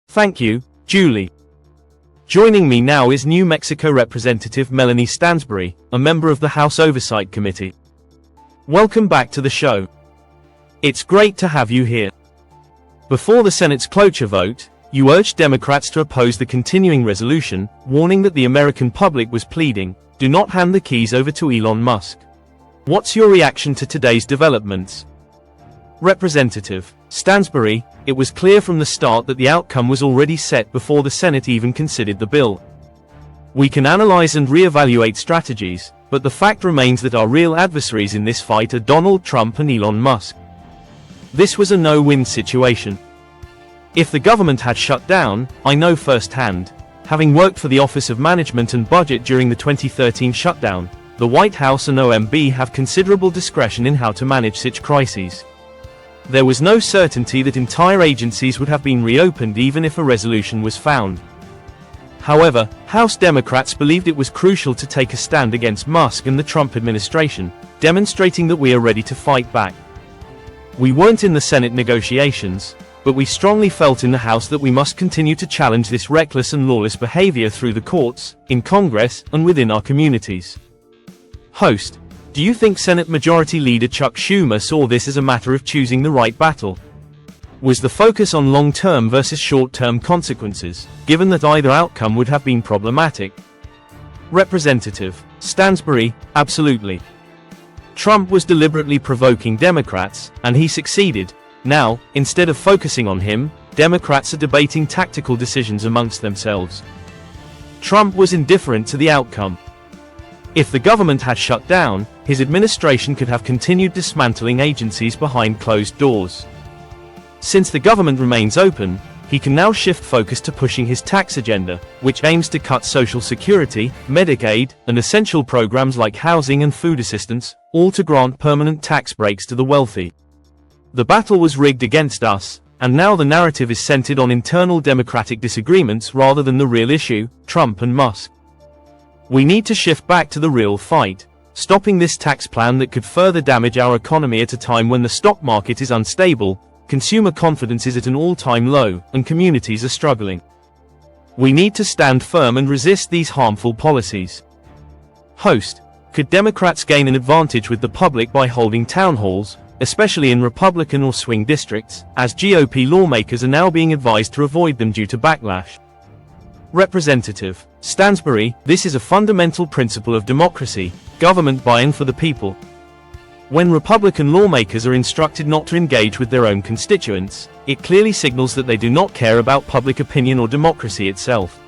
Thank you, Julie. Joining me now is New Mexico Representative Melanie Stansbury, a member of the House Oversight Committee. Welcome back to the show. It's great to have you here. Before the Senate's cloture vote, you urged Democrats to oppose the continuing resolution, warning that the American public was pleading, "Do not hand the keys over to Elon Musk." What's your reaction to today's developments? Representative Stansbury, it was clear from the start that the outcome was already set before the Senate even considered the bill. We can analyze and re-evaluate strategies, but the fact remains that our real adversaries in this fight are Donald Trump and Elon Musk. This was a no-win situation. If the government had shut down, I know firsthand, having worked for the Office of Management and Budget during the 2013 shutdown, the White House and OMB have considerable discretion in how to manage such crises. There was no certainty that entire agencies would have been reopened even if a resolution was found. However, House Democrats believed it was crucial to take a stand against Musk and the Trump administration, demonstrating that we are ready to fight back. We weren't in the Senate negotiations, but we strongly felt in the House that we must continue to challenge this reckless and lawless behavior through the courts, in Congress, and within our communities. Host: do you think Senate Majority Leader Chuck Schumer saw this as a matter of choosing the right battle? Was the focus on long-term versus short-term consequences, given that either outcome would have been problematic? Representative Stansbury, absolutely. Trump was deliberately provoking Democrats, and he succeeded. Now, instead of focusing on him, Democrats are debating tactical decisions amongst themselves. Trump was indifferent to the outcome. If the government had shut down, his administration could have continued dismantling agencies behind closed doors. Since the government remains open, he can now shift focus to pushing his tax agenda, which aims to cut Social Security, Medicaid, and essential programs like housing and food assistance, all to grant permanent tax breaks to the wealthy. The battle was rigged against us, and now the narrative is centered on internal Democratic disagreements rather than the real issue, Trump and Musk. We need to shift back to the real fight, stopping this tax plan that could further damage our economy at a time when the stock market is unstable, consumer confidence is at an all-time low, and communities are struggling. We need to stand firm and resist these harmful policies. Host: could Democrats gain an advantage with the public by holding town halls, especially in Republican or swing districts, as GOP lawmakers are now being advised to avoid them due to backlash? Representative Stansbury, this is a fundamental principle of democracy, government buy-in for the people. When Republican lawmakers are instructed not to engage with their own constituents, it clearly signals that they do not care about public opinion or democracy itself.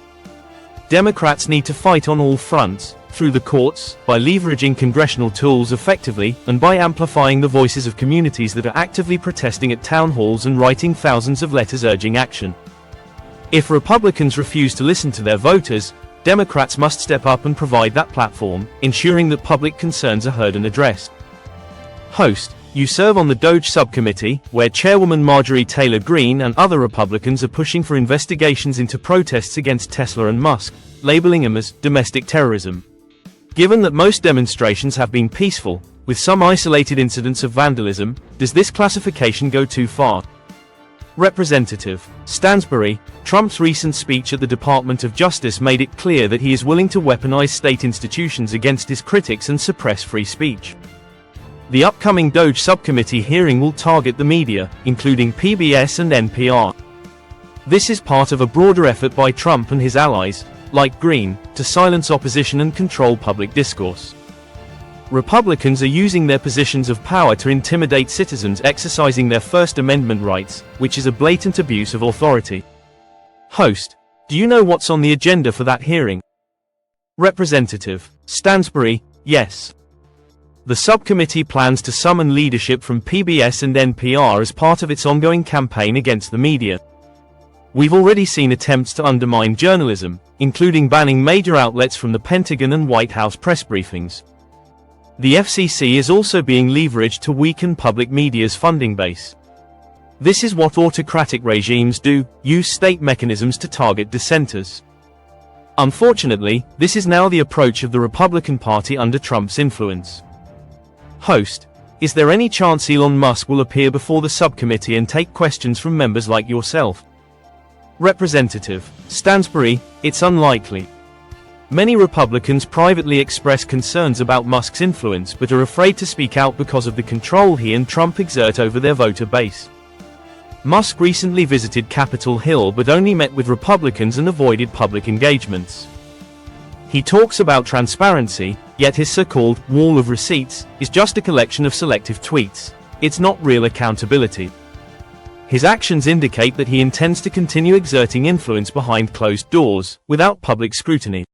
Democrats need to fight on all fronts, through the courts, by leveraging congressional tools effectively, and by amplifying the voices of communities that are actively protesting at town halls and writing thousands of letters urging action. If Republicans refuse to listen to their voters, Democrats must step up and provide that platform, ensuring that public concerns are heard and addressed. Host: you serve on the DOGE subcommittee, where Chairwoman Marjorie Taylor Greene and other Republicans are pushing for investigations into protests against Tesla and Musk, labeling them as domestic terrorism. Given that most demonstrations have been peaceful, with some isolated incidents of vandalism, does this classification go too far? Representative Stansbury, Trump's recent speech at the Department of Justice made it clear that he is willing to weaponize state institutions against his critics and suppress free speech. The upcoming DOGE subcommittee hearing will target the media, including PBS and NPR. This is part of a broader effort by Trump and his allies, like Greene, to silence opposition and control public discourse. Republicans are using their positions of power to intimidate citizens exercising their First Amendment rights, which is a blatant abuse of authority. Host: do you know what's on the agenda for that hearing? Representative Stansbury, yes. The subcommittee plans to summon leadership from PBS and NPR as part of its ongoing campaign against the media. We've already seen attempts to undermine journalism, including banning major outlets from the Pentagon and White House press briefings. The FCC is also being leveraged to weaken public media's funding base. This is what autocratic regimes do, use state mechanisms to target dissenters. Unfortunately, this is now the approach of the Republican Party under Trump's influence. Host: is there any chance Elon Musk will appear before the subcommittee and take questions from members like yourself? Representative Stansbury, it's unlikely. Many Republicans privately express concerns about Musk's influence but are afraid to speak out because of the control he and Trump exert over their voter base. Musk recently visited Capitol Hill but only met with Republicans and avoided public engagements. He talks about transparency, yet his so-called wall of receipts is just a collection of selective tweets. It's not real accountability. His actions indicate that he intends to continue exerting influence behind closed doors, without public scrutiny.